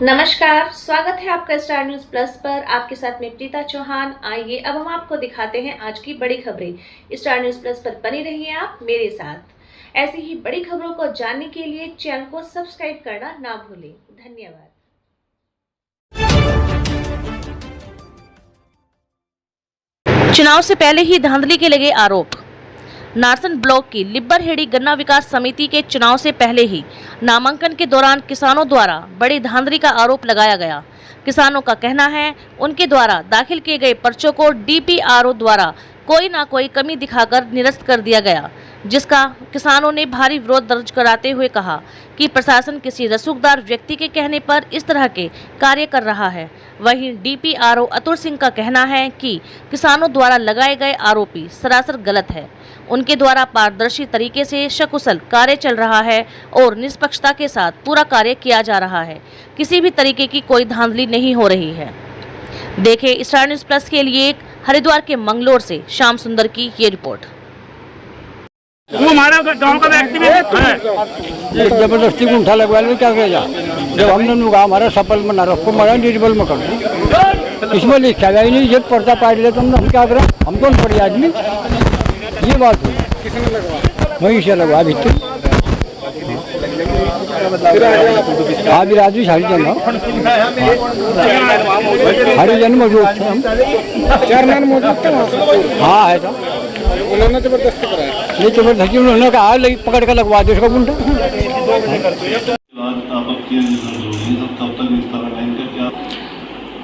नमस्कार, स्वागत है आपका स्टार न्यूज प्लस पर। आपके साथ में प्रीता चौहान। आइए अब हम आपको दिखाते हैं आज की बड़ी खबरें। स्टार न्यूज प्लस पर बने रहिए आप मेरे साथ। ऐसी ही बड़ी खबरों को जानने के लिए चैनल को सब्सक्राइब करना ना भूलें। धन्यवाद। चुनाव से पहले ही धांधली के लगे आरोप। नारसन ब्लॉक की लिब्बरहेड़ी गन्ना विकास समिति के चुनाव से पहले ही नामांकन के दौरान किसानों द्वारा बड़ी धांधली का आरोप लगाया गया। किसानों का कहना है उनके द्वारा दाखिल किए गए पर्चों को डीपीआरओ द्वारा कोई ना कोई कमी दिखाकर निरस्त कर दिया गया, जिसका किसानों ने भारी विरोध दर्ज कराते हुए कहा कि प्रशासन किसी रसूखदार व्यक्ति के कहने पर इस तरह के कार्य कर रहा है। वहीं डीपीआरओ अतुल सिंह का कहना है कि किसानों द्वारा लगाए गए आरोपी सरासर गलत है। उनके द्वारा पारदर्शी तरीके से सकुशल कार्य चल रहा है और निष्पक्षता के साथ पूरा कार्य किया जा रहा है। किसी भी तरीके की कोई धांधली नहीं हो रही है। देखें स्टार न्यूज प्लस के लिए हरिद्वार के मंगलोर से श्याम सुंदर की ये रिपोर्ट। वो हमारा गांव का व्यक्ति भी है। जबरदस्ती को उठा लगवा लो, क्या करेगा? जब हमने नुगा हमारा सफल में ना रखो, हमारा निर्बल में कर इसमें लिखा ही नहीं। जब पर्चा पाट ले तो हम क्या करें? हम तो पड़ी आदमी। ये बात हुई, किसने लगवा? वहीं से लगवा भी थे। हाँ भी राजू हरिजन हरिजन मौजूद थे हम। चेयरमैन मौजूद थे। हाँ है था। उन्होंने जबरदस्ती कराया। ये जबरदस्ती उन्होंने कहा लगी पकड़ कर लगवा दो इसका गुंडा।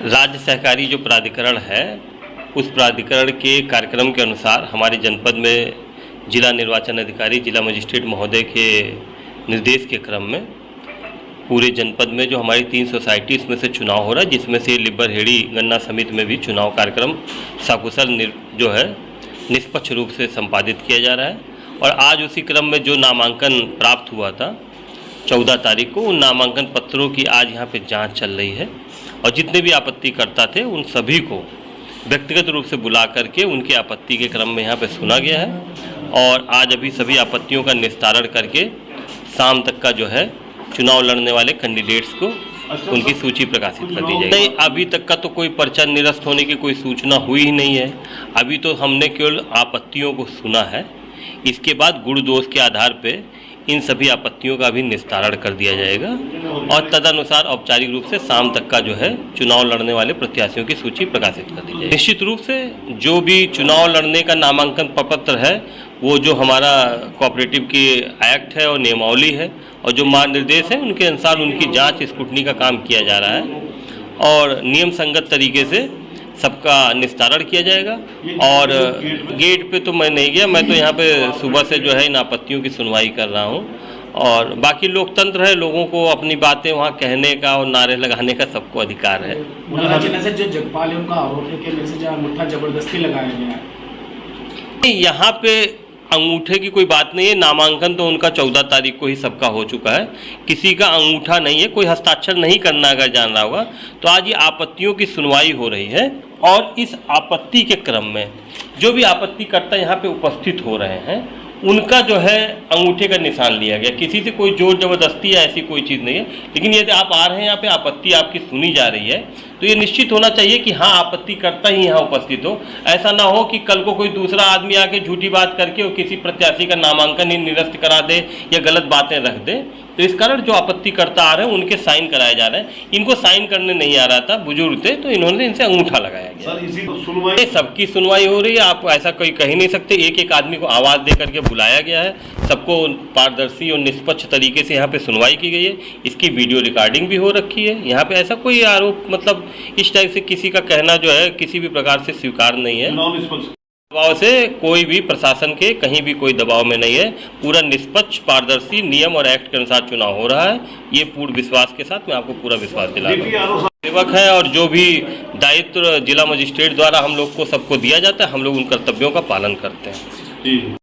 राज्य सहकारी जो प्राधिकरण है, उस प्राधिकरण के कार्यक्रम के अनुसार हमारे जनपद में जिला निर्वाचन अधिकारी, जिला मजिस्ट्रेट महोदय के निर्देश के क्रम में पूरे जनपद में जो हमारी 3 सोसाइटी इसमें से चुनाव हो रहा है, जिसमें से लिब्बरहेड़ी गन्ना समिति में भी चुनाव कार्यक्रम सकुशल जो है निष्पक्ष रूप से संपादित किया जा रहा है। और आज उसी क्रम में जो नामांकन प्राप्त हुआ था 14 तारीख को, उन नामांकन पत्रों की आज यहाँ पे जांच चल रही है। और जितने भी आपत्तिकर्ता थे उन सभी को व्यक्तिगत रूप से बुला करके उनके आपत्ति के क्रम में यहाँ पे सुना गया है। और आज अभी सभी आपत्तियों का निस्तारण करके शाम तक का जो है चुनाव लड़ने वाले कैंडिडेट्स को उनकी सूची प्रकाशित कर दी जाएगी। नहीं, अभी तक का तो कोई पर्चा निरस्त होने की कोई सूचना हुई ही नहीं है। अभी तो हमने केवल आपत्तियों को सुना है। इसके बाद गुण दोष के आधार पे इन सभी आपत्तियों का भी निस्तारण कर दिया जाएगा और तदनुसार औपचारिक रूप से शाम तक का जो है चुनाव लड़ने वाले प्रत्याशियों की सूची प्रकाशित कर दी जाएगी। निश्चित रूप से जो भी चुनाव लड़ने का नामांकन प्रपत्र है, वो जो हमारा कोऑपरेटिव की एक्ट है और नियमावली है और जो मार्गनिर्देश है, उनके अनुसार उनकी जांच स्क्रूटनी का काम किया जा रहा है और नियम संगत तरीके से सबका निस्तारण किया जाएगा। और गेट पे तो मैं नहीं गया, मैं तो यहाँ पे सुबह से जो है इन आपत्तियों की सुनवाई कर रहा हूँ। और बाकी लोकतंत्र है, लोगों को अपनी बातें वहाँ कहने का और नारे लगाने का सबको अधिकार है। जो जगपाल है उनका आरोप है कि मैसेज अंगूठा जबरदस्ती लगाया गया है। यहाँ पे अंगूठे की कोई बात नहीं है। नामांकन तो उनका 14 तारीख को ही सबका हो चुका है। किसी का अंगूठा नहीं है, कोई हस्ताक्षर नहीं करना अगर जान रहा होगा तो। आज ये आपत्तियों की सुनवाई हो रही है और इस आपत्ति के क्रम में जो भी आपत्तिकर्ता यहाँ पे उपस्थित हो रहे हैं उनका जो है अंगूठे का निशान लिया गया। किसी से कोई जोर जबरदस्ती या ऐसी कोई चीज़ नहीं है। लेकिन यदि आप आ रहे हैं यहाँ पे, आपत्ति आपकी सुनी जा रही है, तो ये निश्चित होना चाहिए कि हाँ आपत्तिकर्ता ही यहाँ उपस्थित हो। ऐसा ना हो कि कल को कोई दूसरा आदमी आके झूठी बात करके और किसी प्रत्याशी का नामांकन ही निरस्त करा दे या गलत बातें रख दे। तो इस कारण जो आपत्तिकर्ता आ रहे हैं उनके साइन कराए जा रहे हैं। इनको साइन करने नहीं आ रहा था, बुजुर्ग थे, तो इन्होंने इनसे अंगूठा लगाया गया। सबकी सुनवाई हो रही है, आप ऐसा कोई कह नहीं सकते। एक एक आदमी को आवाज़ दे करके बुलाया गया है, सबको पारदर्शी और निष्पक्ष तरीके से यहाँ पे सुनवाई की गई है। इसकी वीडियो रिकॉर्डिंग भी हो रखी है। यहाँ पे ऐसा कोई आरोप मतलब इस टाइप से किसी का कहना जो है किसी भी प्रकार से स्वीकार नहीं है। दबाव से कोई भी प्रशासन के कहीं भी कोई दबाव में नहीं है। पूरा निष्पक्ष, पारदर्शी, नियम और एक्ट के अनुसार चुनाव हो रहा है। ये पूर्ण विश्वास के साथ मैं आपको पूरा विश्वास दिला रहा हूँ। सेवक है और जो भी दायित्व जिला मजिस्ट्रेट द्वारा हम लोग को सबको दिया जाता है, हम लोग उन कर्तव्यों का पालन करते हैं।